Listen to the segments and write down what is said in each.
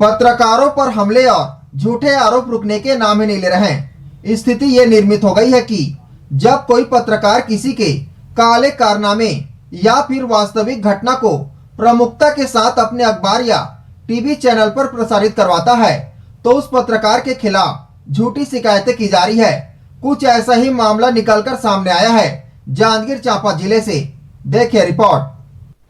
पत्रकारों पर हमले और झूठे आरोप रुकने के नाम ही नहीं ले रहे हैं। स्थिति ये निर्मित हो गई है कि जब कोई पत्रकार किसी के काले कारनामे या फिर वास्तविक घटना को प्रमुखता के साथ अपने अखबार या टीवी चैनल पर प्रसारित करवाता है तो उस पत्रकार के खिलाफ झूठी शिकायतें की जा रही है। कुछ ऐसा ही मामला निकलकर सामने आया है जांजगीर चांपा जिले से। देखिए रिपोर्ट।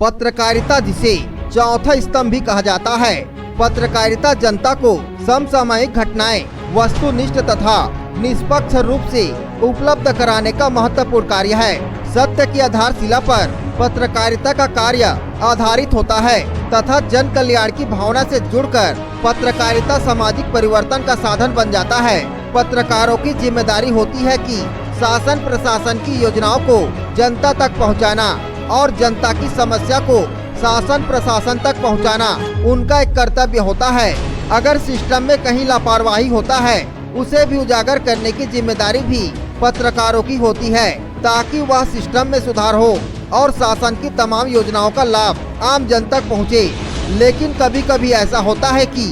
पत्रकारिता जिसे चौथा स्तंभ भी कहा जाता है, पत्रकारिता जनता को समसामयिक घटनाएं वस्तुनिष्ठ तथा निष्पक्ष रूप से उपलब्ध कराने का महत्वपूर्ण कार्य है। सत्य की आधारशिला पर पत्रकारिता का कार्य आधारित होता है तथा जन कल्याण की भावना से जुड़कर पत्रकारिता सामाजिक परिवर्तन का साधन बन जाता है। पत्रकारों की जिम्मेदारी होती है कि शासन प्रशासन की योजनाओं को जनता तक पहुंचाना और जनता की समस्या को शासन प्रशासन तक पहुंचाना उनका एक कर्तव्य होता है। अगर सिस्टम में कहीं लापरवाही होता है उसे भी उजागर करने की जिम्मेदारी भी पत्रकारों की होती है ताकि वह सिस्टम में सुधार हो और शासन की तमाम योजनाओं का लाभ आम जन तक पहुँचे। लेकिन कभी कभी ऐसा होता है कि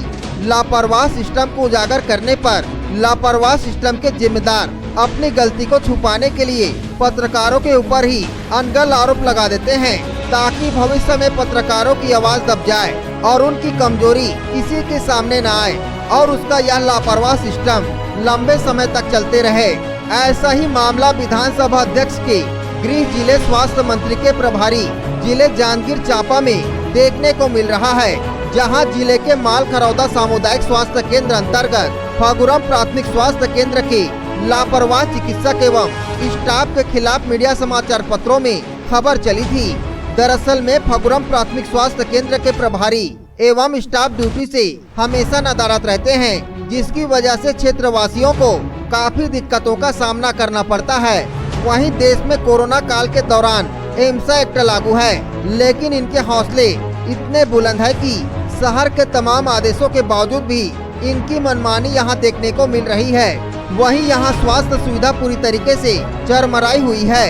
लापरवाह सिस्टम को उजागर करने पर लापरवाह सिस्टम के जिम्मेदार अपनी गलती को छुपाने के लिए पत्रकारों के ऊपर ही अनगढ़ आरोप लगा देते हैं ताकि भविष्य में पत्रकारों की आवाज दब जाए और उनकी कमजोरी किसी के सामने न आए और उसका यह लापरवाह सिस्टम लंबे समय तक चलते रहे। ऐसा ही मामला विधानसभा अध्यक्ष के गृह जिले स्वास्थ्य मंत्री के प्रभारी जिले जांजगीर चांपा में देखने को मिल रहा है, जहां जिले के मालखरौदा सामुदायिक स्वास्थ्य केंद्र अंतर्गत फगुरम प्राथमिक स्वास्थ्य केंद्र के लापरवाह चिकित्सक एवं स्टाफ के खिलाफ मीडिया समाचार पत्रों में खबर चली थी। दरअसल में फगुरम प्राथमिक स्वास्थ्य केंद्र के प्रभारी एवं स्टाफ ड्यूटी से हमेशा नदारद रहते हैं, जिसकी वजह से क्षेत्रवासियों को काफी दिक्कतों का सामना करना पड़ता है। वहीं देश में कोरोना काल के दौरान एम्सा एक्ट लागू है, लेकिन इनके हौसले इतने बुलंद है कि शहर के तमाम आदेशों के बावजूद भी इनकी मनमानी यहां देखने को मिल रही है। वहीं यहां स्वास्थ्य सुविधा पूरी तरीके से चरमराई हुई है,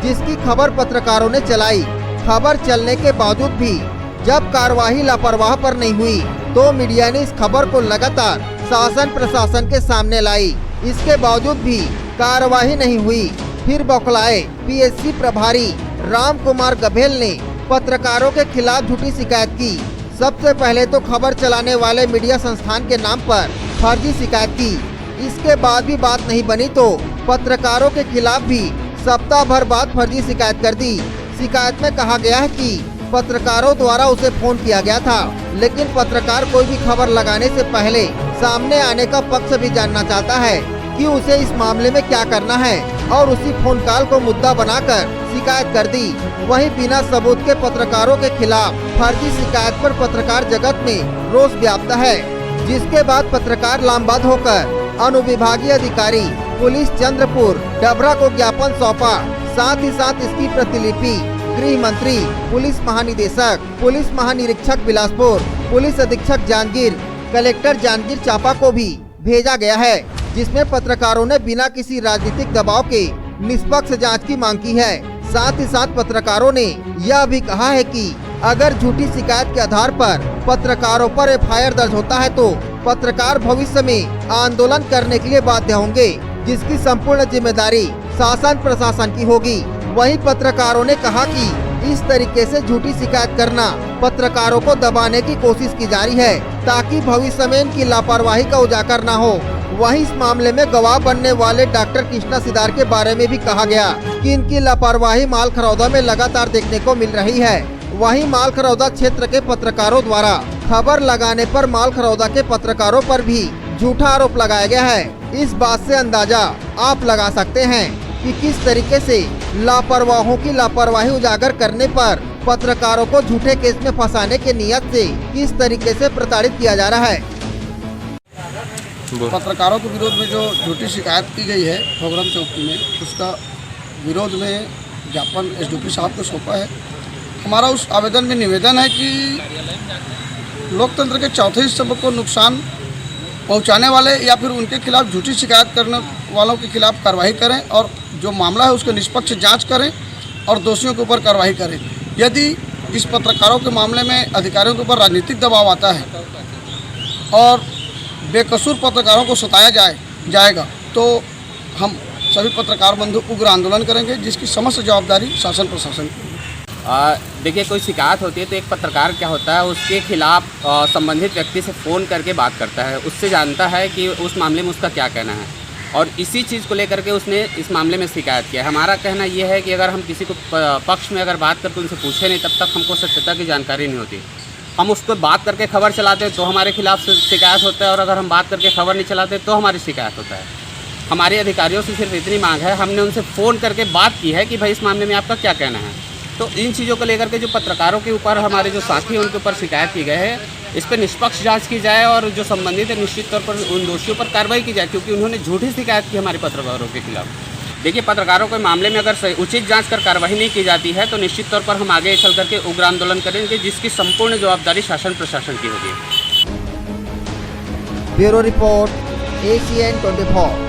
जिसकी खबर पत्रकारों ने चलाई। खबर चलने के बावजूद भी जब कार्यवाही लापरवाह पर नहीं हुई तो मीडिया ने इस खबर को लगातार शासन प्रशासन के सामने लाई। इसके बावजूद भी कार्यवाही नहीं हुई। फिर बौखलाए पीएचसी प्रभारी राम कुमार गभेल ने पत्रकारों के खिलाफ झूठी शिकायत की। सबसे पहले तो खबर चलाने वाले मीडिया संस्थान के नाम पर फर्जी शिकायत की। इसके बाद भी बात नहीं बनी तो पत्रकारों के खिलाफ भी सप्ताह भर बाद फर्जी शिकायत कर दी। शिकायत में कहा गया है कि पत्रकारों द्वारा उसे फोन किया गया था, लेकिन पत्रकार कोई भी खबर लगाने से पहले सामने आने का पक्ष भी जानना चाहता है कि उसे इस मामले में क्या करना है और उसी फोन कॉल को मुद्दा बनाकर शिकायत कर दी। वहीं बिना सबूत के पत्रकारों के खिलाफ फर्जी शिकायत पर पत्रकार जगत में रोष व्याप्त है, जिसके बाद पत्रकार लामबंद होकर अनुविभागीय अधिकारी पुलिस चंद्रपुर डबरा को ज्ञापन सौंपा। साथ ही साथ इसकी प्रतिलिपि गृह मंत्री, पुलिस महानिदेशक, पुलिस महानिरीक्षक बिलासपुर, पुलिस अधीक्षक जांजगीर, कलेक्टर जांजगीर चांपा को भी भेजा गया है, जिसमें पत्रकारों ने बिना किसी राजनीतिक दबाव के निष्पक्ष जांच की मांग की है। साथ ही साथ पत्रकारों ने यह भी कहा है कि अगर झूठी शिकायत के आधार पर पत्रकारों पर एफआईआर दर्ज होता है तो पत्रकार भविष्य में आंदोलन करने के लिए बाध्य होंगे, जिसकी संपूर्ण जिम्मेदारी शासन प्रशासन की होगी। वहीं पत्रकारों ने कहा कि इस तरीके से झूठी शिकायत करना पत्रकारों को दबाने की कोशिश की जा रही है ताकि भविष्य में इनकी लापरवाही का उजागर न हो। वहीं इस मामले में गवाह बनने वाले डॉक्टर कृष्णा सिदार के बारे में भी कहा गया कि इनकी लापरवाही मालखरौदा में लगातार देखने को मिल रही है। वहीं मालखरौदा क्षेत्र के पत्रकारों द्वारा खबर लगाने पर मालखरौदा के पत्रकारों पर भी झूठा आरोप लगाया गया है। इस बात से अंदाजा आप लगा सकते हैं कि किस तरीके से लापरवाहों की लापरवाही उजागर करने पर पत्रकारों को झूठे केस में फंसाने के नियत से किस तरीके से प्रताड़ित किया जा रहा है। पत्रकारों के विरोध में जो झूठी शिकायत की गई है फगुरम चौकी में, उसका विरोध में ज्ञापन एसडीपी साहब को सौंपा है। हमारा उस आवेदन में निवेदन है कि लोकतंत्र के चौथे स्तंभ को नुकसान पहुंचाने वाले या फिर उनके खिलाफ झूठी शिकायत करने वालों के खिलाफ कार्रवाई करें और जो मामला है उसको निष्पक्ष जांच करें और दोषियों के ऊपर कार्रवाई करें। यदि इस पत्रकारों के मामले में अधिकारियों के ऊपर राजनीतिक दबाव आता है और बेकसूर पत्रकारों को सताया जाएगा तो हम सभी पत्रकार बंधु उग्र आंदोलन करेंगे, जिसकी समस्त जवाबदारी शासन प्रशासन की। देखिए, कोई शिकायत होती है तो एक पत्रकार क्या होता है, उसके खिलाफ संबंधित व्यक्ति से फ़ोन करके बात करता है, उससे जानता है कि उस मामले में उसका क्या कहना है, और इसी चीज़ को लेकर के उसने इस मामले में शिकायत किया है। हमारा कहना ये है कि अगर हम किसी को पक्ष में अगर बात करके उनसे पूछे नहीं, तब तक हमको सत्यता की जानकारी नहीं होती। हम उसको बात करके खबर चलाते हैं तो हमारे खिलाफ शिकायत होता है, और अगर हम बात करके खबर नहीं चलाते तो हमारी शिकायत होता है। हमारे अधिकारियों से सिर्फ इतनी मांग है, हमने उनसे फ़ोन करके बात की है कि भाई इस मामले में आपका क्या कहना है। तो इन चीज़ों को लेकर के जो पत्रकारों के ऊपर, हमारे जो साथी हैं उनके ऊपर शिकायत की गई है, इस पर निष्पक्ष जांच की जाए और जो संबंधित है निश्चित तौर पर उन दोषियों पर कार्रवाई की जाए, क्योंकि उन्होंने झूठी शिकायत की हमारे पत्रकारों के खिलाफ। देखिए, पत्रकारों के मामले में अगर उचित जांच कर कार्रवाई नहीं की जाती है तो निश्चित तौर पर हम आगे चल करके उग्र आंदोलन करेंगे, जिसकी संपूर्ण जवाबदारी शासन प्रशासन की होगी। Bureau report ACN 24।